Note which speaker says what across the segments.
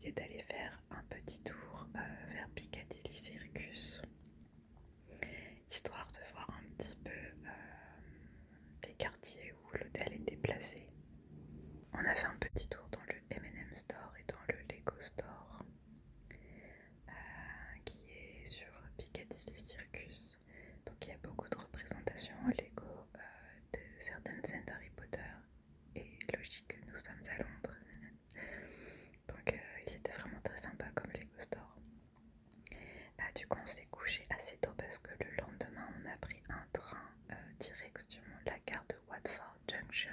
Speaker 1: décidé d'aller faire un petit tour vers Piccadilly Circus, histoire de voir un petit peu les quartiers où l'hôtel était placé. On a fait un petit tour dans le M&M Store et dans le Lego Store, qui est sur Piccadilly Circus. Donc il y a beaucoup de représentations en Lego de certaines scènes d'Harry Potter. Et logique que nous sommes à Londres. Donc il était vraiment très sympa comme Lego Store. Du coup on s'est couché assez tôt parce que le lendemain on a pris un train direction la gare de Watford Junction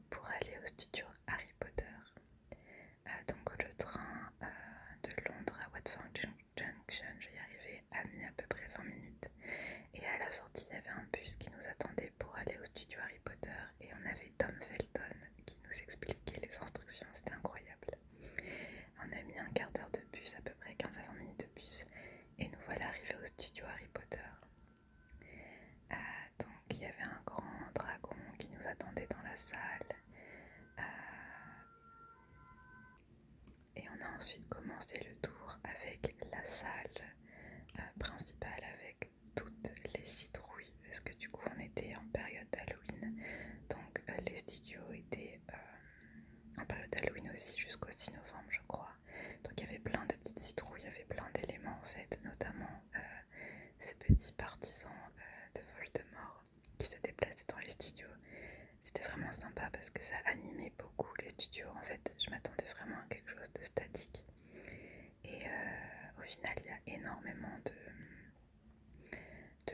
Speaker 1: pour aller au studio Harry Potter. Donc le train de Londres à Watford Junction, je vais y arriver, a mis à peu près 20 minutes. Et à la sortie, il y avait un bus qui nous attendait pour aller au studio Harry Potter. Et on avait Tom Felton qui nous expliquait les instructions, c'était incroyable. On a mis un quart d'heure de bus, à peu près 15 à 20 minutes de bus. Et nous voilà arrivés au studio Harry Potter. Donc il y avait un grand dragon qui nous attendait dans la salle. Et on a ensuite commencé le tour avec la salle principale avec toutes les citrouilles parce que du coup on était en période d'Halloween, donc les studios étaient en période d'Halloween aussi jusqu'au 6 novembre je crois. Donc il y avait plein de petites citrouilles, il y avait plein d'éléments en fait, notamment ces petits partisans de Voldemort qui se déplaçaient dans les studios. C'était vraiment sympa parce que ça animait beaucoup les studios. En fait, je m'attendais vraiment à quelque chose de statique. Et au final, il y a énormément de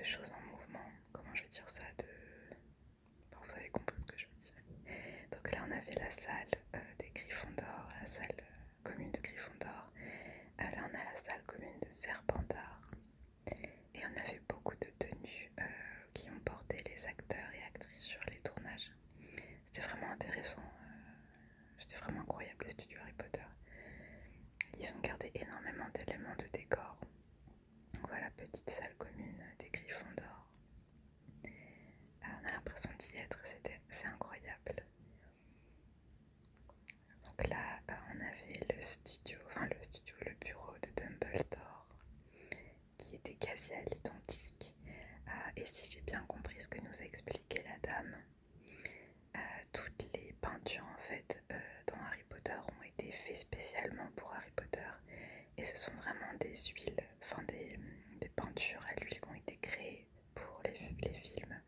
Speaker 1: choses en mouvement. Comment je vais dire ça Bon, vous avez compris ce que je veux dire. Donc là, on avait la salle des Gryffondor, la salle commune de Gryffondor. Là, on a la salle commune de Serpentard. Et on avait beaucoup de tenues qui ont porté les acteurs et actrices sur les tournages. C'était vraiment intéressant. C'était vraiment incroyable les studios Harry Potter. Ils ont gardé énormément d'éléments de décor. Donc voilà, petite salle commune des Gryffondor. On a l'impression d'y être, c'est incroyable. Donc là, on avait le bureau de Dumbledore, qui était quasi à l'identique. Et si j'ai bien compris ce que nous a expliqué la dame, toutes les peintures en fait dans Harry Potter ont été faites spécialement pour Harry Potter. Et ce sont vraiment des huiles, enfin des peintures à l'huile qui ont été créées pour les films.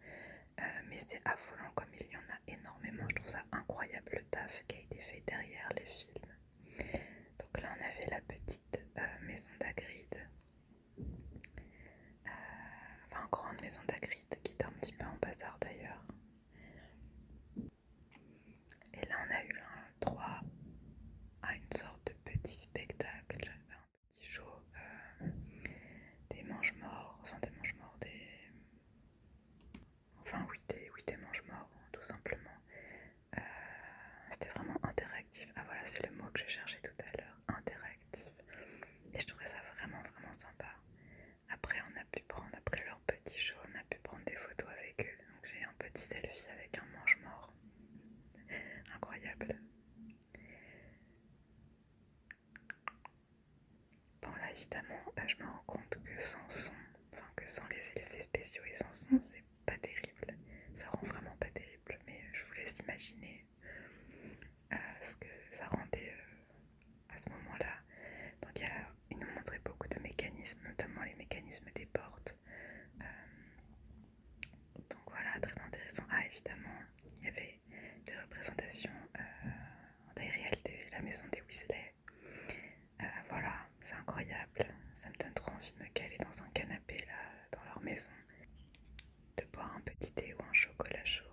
Speaker 1: Mais c'est affolant comme il y en a énormément. Je trouve ça incroyable le taf qui a été fait derrière les films. Donc là on avait la petite maison d'Hagrid. Enfin grande maison d'Hagrid qui était un petit peu en bazar d'ailleurs. Et là on a eu droit à une sorte de petit spectacle, un petit show, des mange-morts, des mange-morts, tout simplement. C'était vraiment interactif. Ah voilà, c'est le mot que je cherchais tout à l'heure, interactif. Et je trouvais ça vraiment vraiment sympa. Après après leur petit show, on a pu prendre des photos avec eux. Donc j'ai un petit selfie avec un mange-mort. Incroyable. Bon là évidemment, je me rends compte que sans les effets spéciaux et sans son, c'est pas terrible. Ça rend vraiment pas terrible, mais je vous laisse imaginer ce que ça rendait à ce moment-là. Donc il nous montrait beaucoup de mécanismes, notamment les mécanismes des portes. Donc voilà, très intéressant. Ah évidemment, il y avait des représentations en taille réelle de la maison des Weasley. Voilà, c'est incroyable. Ça me donne trop envie de me caler dans un canapé là, dans leur maison, de boire un petit thé ou un chocolat chaud.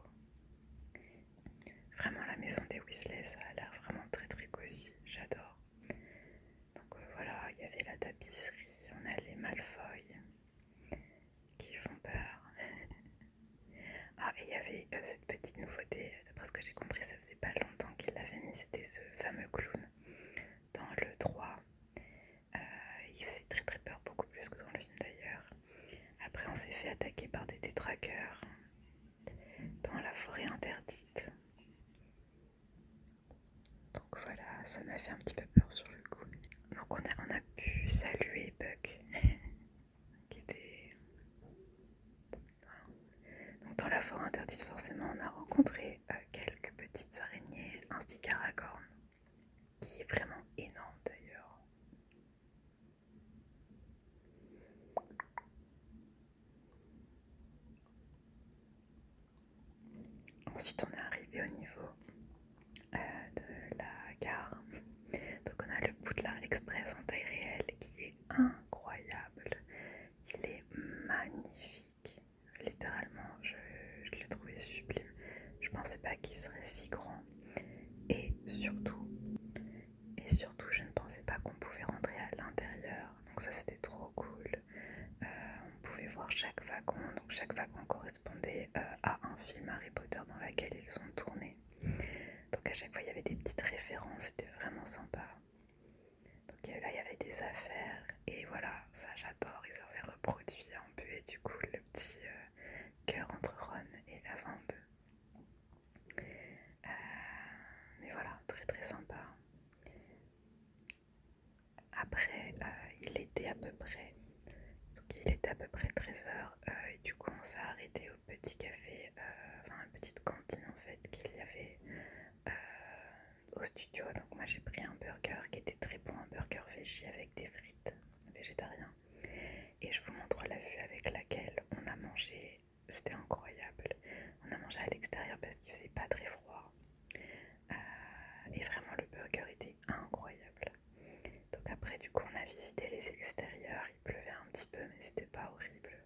Speaker 1: Vraiment, la maison des Weasley, ça a l'air vraiment très très cosy. J'adore. Donc voilà, il y avait la tapisserie, on a les Malfoy qui font peur. Ah, et il y avait cette petite nouveauté, d'après ce que j'ai compris, ça faisait pas longtemps qu'ils l'avaient mis, c'était ce fameux clown dans le 3. Il faisait très très peur, beaucoup plus que dans le film d'ailleurs. Après on s'est fait attaquer par des détraqueurs dans la forêt interdite. Donc voilà, Ça m'a fait un petit peu peur sur le coup. Donc on a pu saluer Buck, qui était... Donc dans la forêt interdite, forcément, on a rencontré quelques petites araignées, un Stycaracorn, qui est vraiment énorme d'ailleurs. Ensuite, on est arrivé au niveau de la gare. Donc on a le Poudlard Express en taille réelle qui est incroyable. Il est magnifique. Littéralement, je l'ai trouvé sublime. Je pensais pas qu'il serait si grand. Et surtout, je ne pensais pas qu'on pouvait rentrer à l'intérieur. Donc ça, c'était trop cool. On pouvait voir chaque wagon. Donc chaque wagon correspondait à un film Harry Potter dans lequel ils sont tournés. Donc à chaque fois, il y avait des petites références. C'était vraiment sympa. Donc là, il y avait des affaires. Et voilà, ça j'adore. Ils avaient reproduit un peu. Et du coup, le petit cœur entre Ron et Lavande. Mais voilà, très très sympa. Après, il était à peu près 13h et du coup on s'est arrêté au petit café, enfin une petite cantine en fait qu'il y avait au studio. Donc moi j'ai pris un burger qui était très bon, un burger végé avec des frites, végétarien. Et je vous montre la vue avec laquelle on a mangé, c'était incroyable. On a mangé à l'extérieur parce qu'il faisait pas très froid. Et vraiment le burger était incroyable. Donc après du coup on a visité les extérieurs, il pleuvait un petit peu mais c'était pas horrible.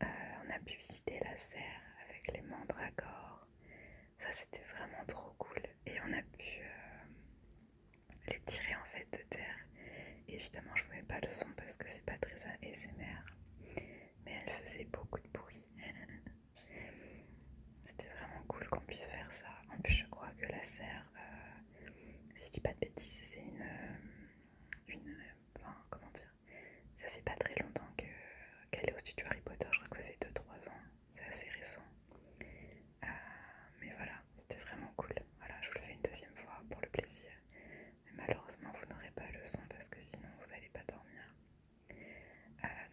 Speaker 1: On a pu visiter la serre avec les mandragores, ça c'était vraiment trop cool. Et on a pu les tirer en fait de terre. Évidemment je ne mets pas le son parce que c'est pas très ASMR, mais elle faisait beaucoup de bruit. C'était vraiment cool qu'on puisse faire ça. En plus je crois que la serre, si je dis pas de bêtises, c'est enfin, comment dire, ça fait pas très longtemps qu'elle est au studio Harry Potter, je crois que ça fait 2-3 ans, c'est assez récent. Mais voilà, c'était vraiment cool. Voilà, je vous le fais une deuxième fois pour le plaisir. Mais malheureusement, vous n'aurez pas le son parce que sinon vous n'allez pas dormir.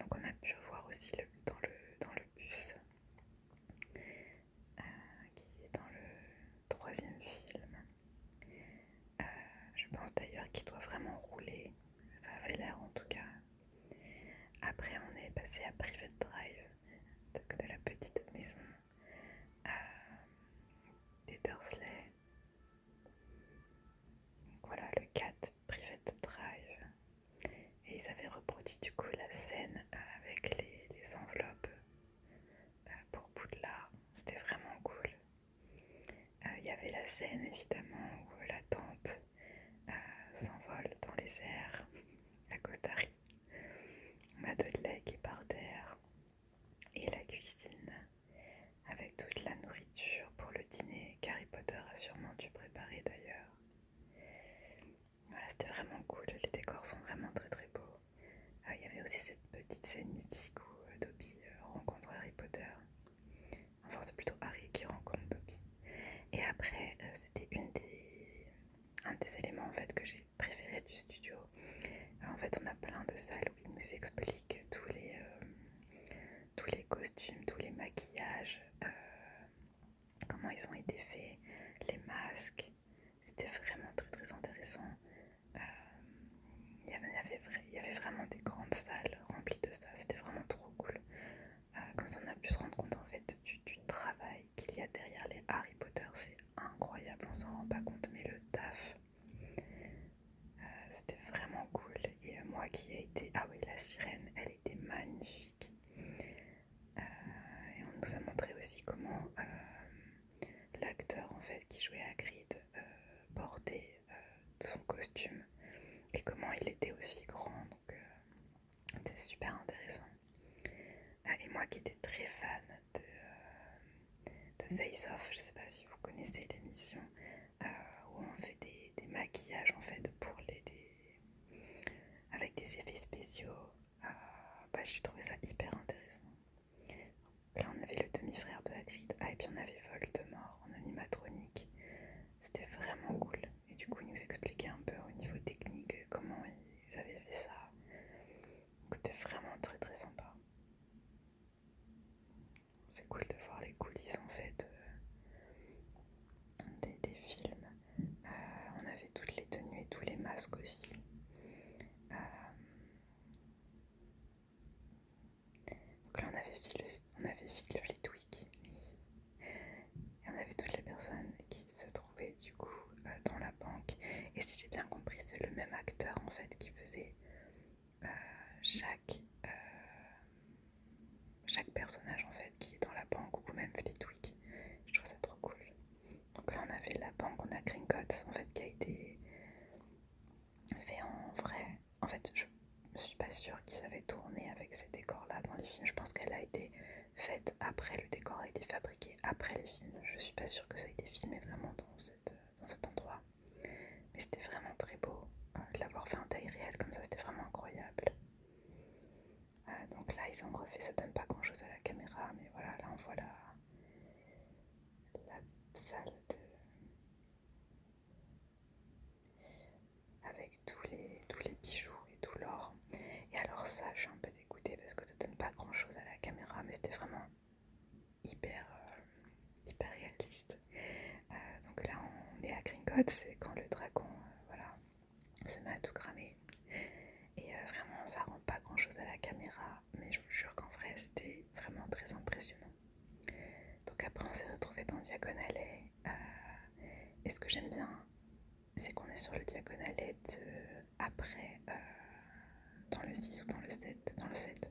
Speaker 1: Donc on a pu voir aussi dans le bus qui est dans le troisième film. Je pense d'ailleurs qu'il doit vraiment rouler. Ça avait l'air en tout cas. Après, on est passé à Private Drive, donc de la petite maison des Dursley. Voilà le 4 Private Drive. Et ils avaient reproduit du coup la scène avec les enveloppes pour Poudlard. C'était vraiment cool. Il y avait la scène évidemment où la tante s'envole dans les airs à Costa Rica. Madeleine qui est par terre. Et la cuisine avec toute la nourriture pour le dîner qu'Harry Potter a sûrement dû préparer d'ailleurs. Voilà, c'était vraiment cool. Les décors sont vraiment très très beaux. Il y avait aussi cette petite scène mythique où Dobby rencontre Harry Potter. Enfin, c'est plutôt Harry qui rencontre Dobby. Et après, c'était un des éléments en fait que j'ai préféré du studio. En fait, on a plein de salles où ils nous expliquent tous les costumes, tous les maquillages, comment ils ont été faits, les masques. C'était vraiment très très intéressant. Il y avait vraiment des grandes salles remplies de ça. C'était vraiment trop cool. Comme ça, on a pu se rendre compte en fait du travail qu'il y a derrière les Harry Potter. C'est incroyable, on s'en rend pas compte, mais le taf, c'était vraiment cool. Et moi qui ai été... Ah oui, la sirène, elle était magnifique. Et on nous a montré aussi comment l'acteur en fait qui jouait Hagrid portait son costume et comment il était aussi grand. Donc c'était super intéressant. Et moi qui étais très fan de Face Off, je sais pas si vous connaissez l'émission où on fait des maquillages en fait pour avec des effets spéciaux. J'ai trouvé ça hyper intéressant. Là on avait le demi-frère de Hagrid, et puis on avait Voldemort en animatronique. C'était vraiment cool. Et du coup il nous explique salle avec tous les bijoux et tout l'or. Et alors ça, je suis un peu dégoûtée parce que ça donne pas grand chose à la caméra, mais c'était vraiment hyper réaliste. Donc là, on est à Gringotts, c'est quand le dragon voilà, se met à tout cramer. Et vraiment, ça rend pas grand chose à la caméra, mais je vous jure qu'en vrai, c'était vraiment très impressionnant. Donc après, on s'est retrouvés dans Diagonallée. Et ce que j'aime bien, c'est qu'on est sur le Diagonallée après, dans le 6 ou dans le 7. Dans le 7.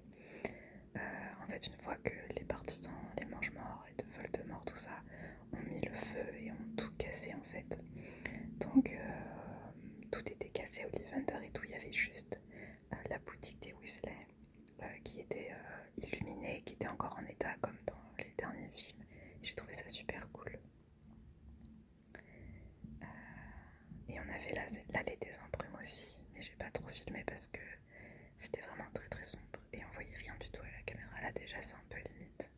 Speaker 1: En fait, une fois que les partisans, les mange-morts et de Voldemort, tout ça, ont mis le feu et ont tout cassé en fait. Donc tout était cassé, Ollivander et tout, il y avait juste la boutique des Weasley qui était illuminée, qui était encore en état comme dans les derniers films. J'ai trouvé ça super cool. Et on avait l'allée des embrumes aussi, mais j'ai pas trop filmé parce que c'était vraiment très très sombre et on voyait rien du tout à la caméra. Là déjà c'est un peu limite.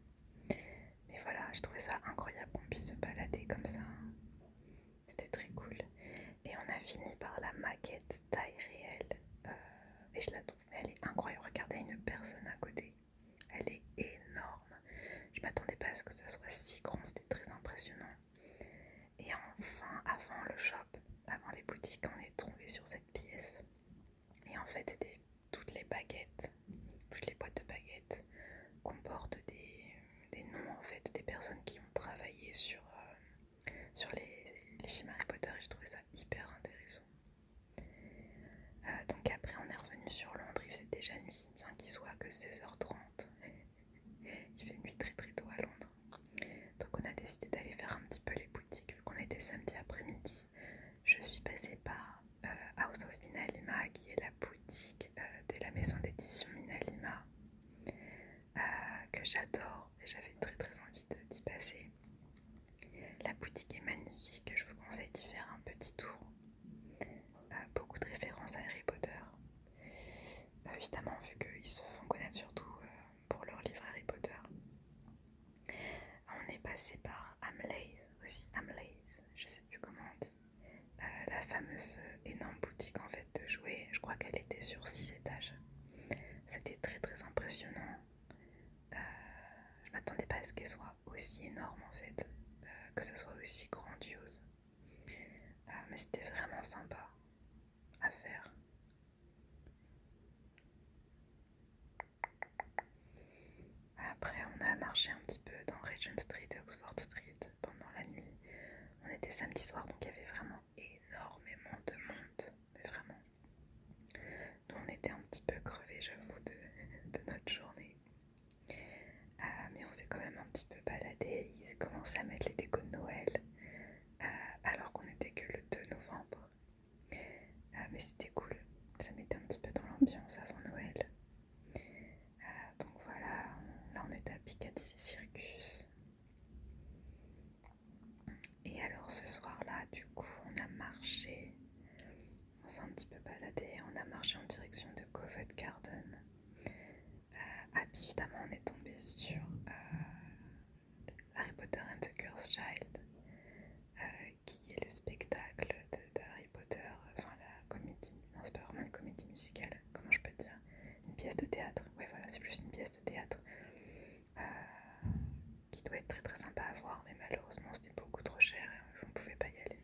Speaker 1: Mais voilà, je trouvais ça incroyable qu'on puisse se balader comme ça. C'était très cool. Et on a fini par la maquette taille réelle. Et je la trouve, mais elle est incroyable. Regardez une personne à côté. Elle est énorme. Je m'attendais pas à ce que ça soit si grand, c'était très impressionnant. Et enfin, avant le shop, avant les boutiques, on est tombé sur cette pièce. Et en fait, c'était toutes les baguettes, toutes les boîtes de baguettes comportent des noms en fait, des personnes qui ont travaillé sur les films Harry Potter et je trouvais ça hyper intéressant. Donc après on est revenu sur Londres, il faisait déjà nuit, bien qu'il soit que 16h30. Il fait nuit très très tôt à Londres. Donc on a décidé d'aller faire un petit peu les boutiques, vu qu'on était samedi après-midi. Je suis passée par House of Minalima, qui est la boutique de la maison d'édition Minalima, que j'adore et j'avais très très envie d'y passer. La boutique est magnifique, je vous conseille d'y faire un petit tour. Beaucoup de références à Harry Potter. Évidemment, vu qu'ils se font connaître surtout pour leurs livres Harry Potter. On est passé par Hamleys aussi, Hamleys, je sais plus comment on dit. La fameuse énorme boutique en fait de jouets, je crois qu'elle était sur 6 étages. C'était très très impressionnant. Je m'attendais pas à ce qu'elle soit aussi énorme en fait, que ça soit aussi grandiose. Mais c'était vraiment sympa à faire. Après, on a marché un petit peu dans Regent Street et Oxford Street pendant la nuit. On était samedi soir, donc il y avait vraiment énormément de monde. Mais vraiment. Nous, on était un petit peu crevés, j'avoue, de notre journée. Mais on s'est quand même un petit peu baladé. Ils commençaient à mettre les décos de Noël, alors qu'on n'était que le 2 novembre. Mais c'était cool. Ça mettait un petit peu dans l'ambiance avant Noël. Donc voilà, là on était à Piccadilly Circus. Et alors ce soir-là, du coup, on a marché, on s'est un petit peu baladé, on a marché en direction de Covent Garden. Puis évidemment, on est tombé sur Harry Potter and the Cursed Child, qui est le spectacle d'Harry Potter, enfin la comédie, non c'est pas vraiment une comédie musicale, comment je peux dire, une pièce de théâtre, ouais voilà, c'est plus une pièce de théâtre, qui doit être très très sympa à voir, mais malheureusement c'était beaucoup trop cher et on ne pouvait pas y aller.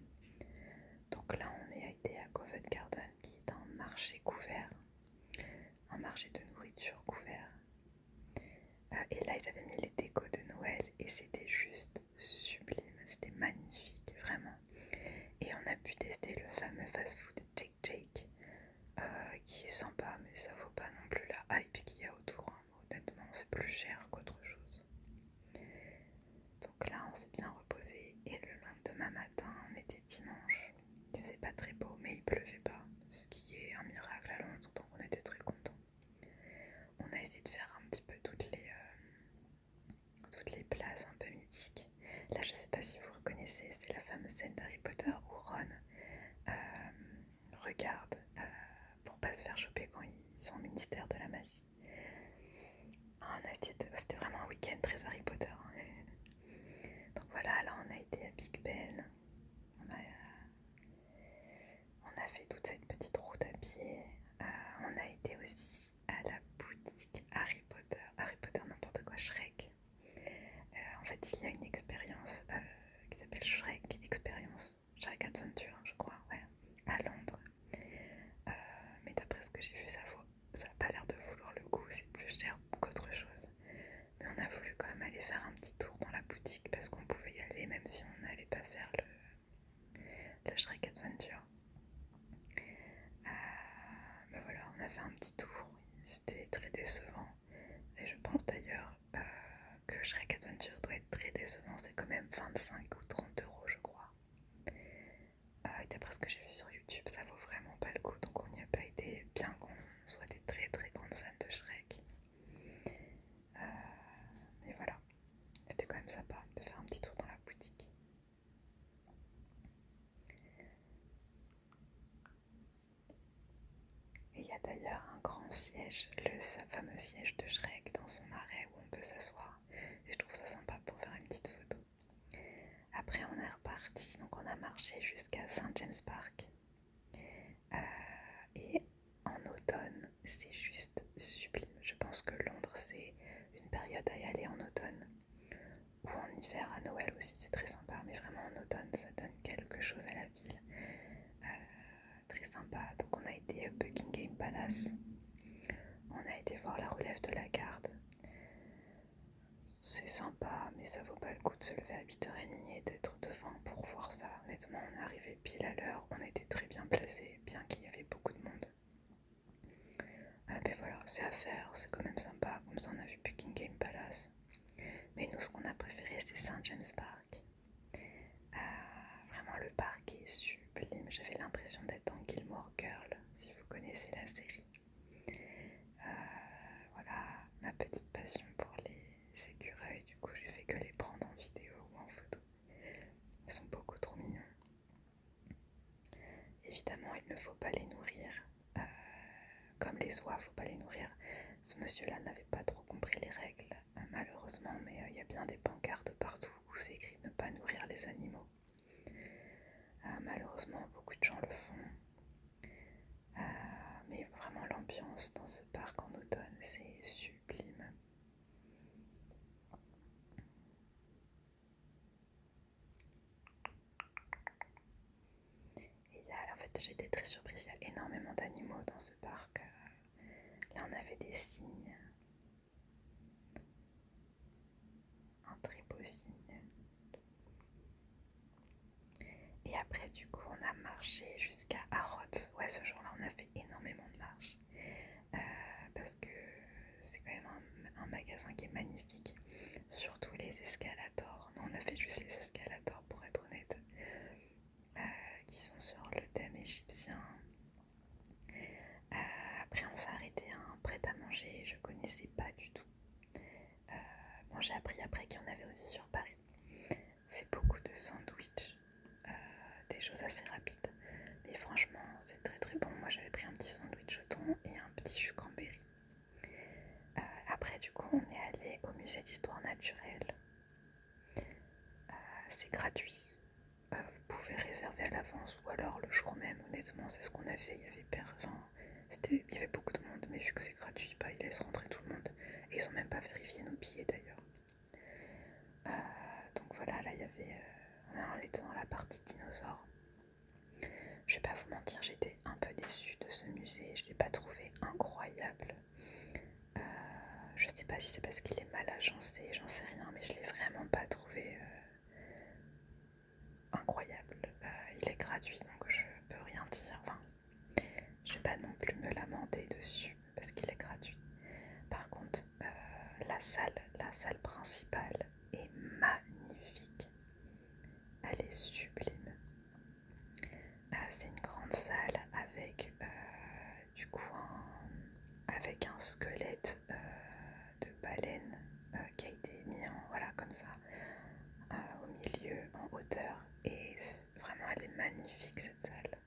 Speaker 1: Donc là on est été à Covent Garden, qui est un marché couvert, un marché de nourriture couvert. Et là ils avaient mis les décos de Noël et c'était juste sublime, c'était magnifique, vraiment. Et on a pu tester le fameux fast-food Jake Jake, qui est sympa, mais ça vaut pas non plus la hype qu'il y a autour. Hein. Honnêtement, c'est plus cher qu'autre chose. Donc là, on s'est bien reposé. Et le lendemain matin, on était dimanche. Il faisait pas très beau, mais il pleuvait pas, ce qui est un miracle à Londres, donc on était très contents. On a essayé de faire un petit peu toutes les places un peu mythiques. Là, je sais pas si vous reconnaissez, c'est la fameuse scène d'Harry Potter où Ron regarde pour pas se faire choper quand ils sont au ministère de la magie. C'était vraiment un week-end très Harry Potter. Donc voilà, là on a été à Big Ben. On a, on a fait toute cette petite route à pied. On a été aussi à la boutique Harry Potter n'importe quoi, Shrek. En fait, il y a une expérience qui s'appelle Shrek Experience, Shrek Adventure, je crois, ouais, à Londres. Mais d'après ce que j'ai vu, ça n'a pas l'air de vouloir le coup, c'est plus cher qu'autre chose. Mais on a voulu quand même aller faire un petit tour dans la boutique parce qu'on pouvait y aller même si on n'allait pas faire le Shrek Adventure. Mais voilà, on a fait un petit tour, c'était très décevant. Et je pense d'ailleurs que Shrek Adventure doit être très décevant, c'est quand même 25 ou 30 euros je crois. Et d'après ce que j'ai vu sur YouTube, ça vaut vraiment pas le coup, donc on n'y a pas été, bien qu'on soit des très très grandes fans de Shrek. Mais voilà, c'était quand même sympa de faire un petit tour dans la boutique. Et il y a d'ailleurs un grand siège, le fameux siège de Shrek dans son marais où on peut s'asseoir. Et je trouve ça sympa pour faire une petite photo. Après on est reparti, donc on a marché jusqu'à St James Park. Et en automne, c'est juste sublime. Je pense que Londres, c'est une période à y aller en automne. Ou en hiver, à Noël aussi, c'est très sympa. Mais vraiment en automne, ça donne quelque chose à la ville. Très sympa. Donc on a été à Buckingham Palace. On a été voir la relève de la garde. C'est sympa, mais ça vaut pas le coup de se lever à 8h30 et d'être devant pour voir ça. Honnêtement, on est arrivé pile à l'heure. On était très bien placés, bien qu'il y avait beaucoup de monde. Mais voilà, c'est à faire, c'est quand même sympa. Comme ça, on a vu Buckingham Palace. Mais nous, ce qu'on a préféré, c'est St James Park. Vraiment, le parc est sublime. J'avais l'impression d'être dans Gilmore Girl, si vous connaissez la série. Voilà, ma petite passion pour les écureuils. Du coup, j'ai fait que les prendre en vidéo ou en photo. Ils sont beaucoup trop mignons. Évidemment, il ne faut pas les nourrir. Comme les oies, faut pas les nourrir. Ce monsieur-là n'avait pas trop compris les règles, malheureusement, mais il y a bien des pancartes partout où c'est écrit ne pas nourrir les animaux. Malheureusement, beaucoup de gens le font. Mais vraiment, l'ambiance dans ce parc en automne, c'est sublime. Et en fait, j'ai été très surprise, il y a énormément d'animaux dans ce parc. Là, on avait des cygnes. Un très beau cygne. Et après, du coup, on a marché jusqu'à Harrods. Ouais, ce jour-là, on a fait énormément de marches. Parce que c'est quand même un magasin qui est magnifique. Surtout les escalators. Nous, on a fait juste les escalators, pour être honnête. Qui sont sur le thème égyptien. Après, on s'est arrêté à un prêt-à-manger. Je connaissais pas du tout. Bon, j'ai appris après qu'il y en avait aussi sur Paris. C'est beaucoup de sandwichs. Des choses assez rapides. Mais franchement, c'est très très bon. Moi, j'avais pris un petit sandwich au thon et un petit jus cranberry. Après, du coup, on est allé au musée d'histoire naturelle. C'est gratuit. Vous pouvez réserver à l'avance ou alors le jour même. Honnêtement, c'est ce qu'on a fait. Il y avait beaucoup de monde, mais vu que c'est gratuit, ils laissent rentrer tout le monde. Et ils ont même pas vérifié nos billets d'ailleurs. Donc voilà, là il y avait. On était dans la partie dinosaures. Je vais pas vous mentir, j'étais un peu déçue de ce musée. Je l'ai pas trouvé incroyable. Je sais pas si c'est parce qu'il est mal agencé, j'en sais rien, mais je l'ai vraiment pas trouvé incroyable. Il est gratuit, donc je peux rien dire. Enfin, je vais pas non plus me lamenter dessus parce qu'il est gratuit. Par contre, la salle principale est magnifique. Elle est sublime. C'est une grande salle avec du coup avec un squelette de baleine qui a été mis voilà comme ça au milieu en hauteur et vraiment elle est magnifique cette salle.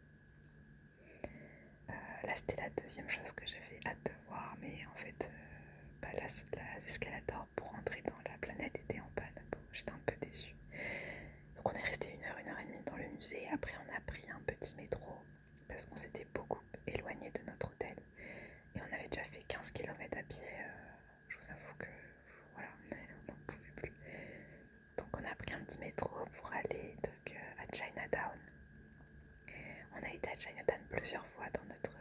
Speaker 1: Là c'était la deuxième chose que j'avais hâte de voir, mais en fait l'escalator pour entrer dans la planète était en panne. Bon, j'étais un peu déçue. Donc on est resté Et après on a pris un petit métro parce qu'on s'était beaucoup éloigné de notre hôtel. Et on avait déjà fait 15 km à pied. Je vous avoue que voilà, on n'en pouvait plus. Donc on a pris un petit métro pour aller donc, à Chinatown. On a été à Chinatown plusieurs fois dans notre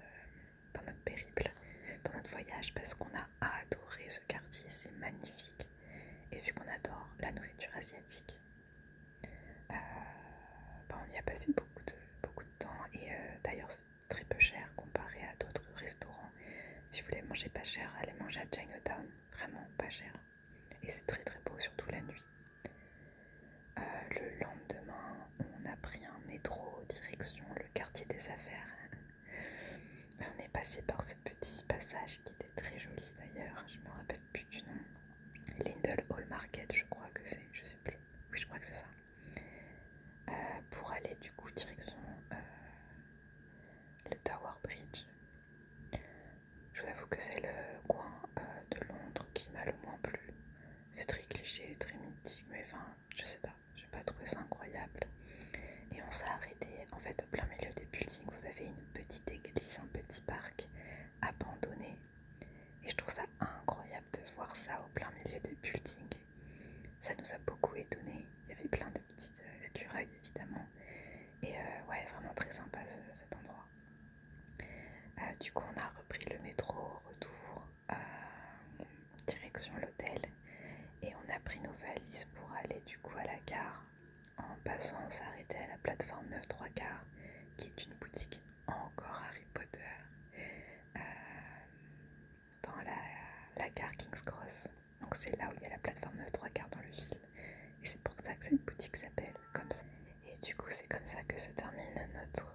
Speaker 1: périple, dans notre voyage, parce qu'on a adoré ce quartier, c'est magnifique. Et vu qu'on adore la nourriture asiatique, on y a passé beaucoup de temps. Et d'ailleurs c'est très peu cher comparé à d'autres restaurants. Si vous voulez manger pas cher, allez manger à Chinatown, vraiment pas cher. Et c'est très très beau, surtout la nuit. Le lendemain, on a pris un métro direction le quartier des affaires. On est passé par ce petit passage qui était très joli d'ailleurs, je me rappelle plus du nom. Lindell Hall Market, je crois que c'est, je sais plus. Oui, je crois que c'est ça. Pour aller du coup direction le Tower Bridge. Je vous avoue que c'est le coin de Londres qui m'a le moins plu. C'est très cliché, très mythique, mais enfin, je sais pas, j'ai pas trouvé ça incroyable. Et on s'est arrêté, en fait, au plein milieu des buildings, vous avez une petite église, un petit parc abandonné. Et je trouve ça incroyable de voir ça au plein milieu des buildings. Ça nous a beaucoup étonnés. Il y avait plein de petites écureuils, évidemment. Et ouais, vraiment très sympa cet endroit. Du coup, on a repris le métro au retour, direction l'hôtel. Et on a pris nos valises pour aller du coup à la gare. En passant, on s'est arrêté à la plateforme 9 3 quarts, qui est une boutique encore Harry Potter, dans la gare King's Cross. Donc c'est là où il y a la plateforme 9 3 quarts dans le film. Et c'est pour ça que cette boutique s'appelle comme ça. Et du coup, c'est comme ça que se termine notre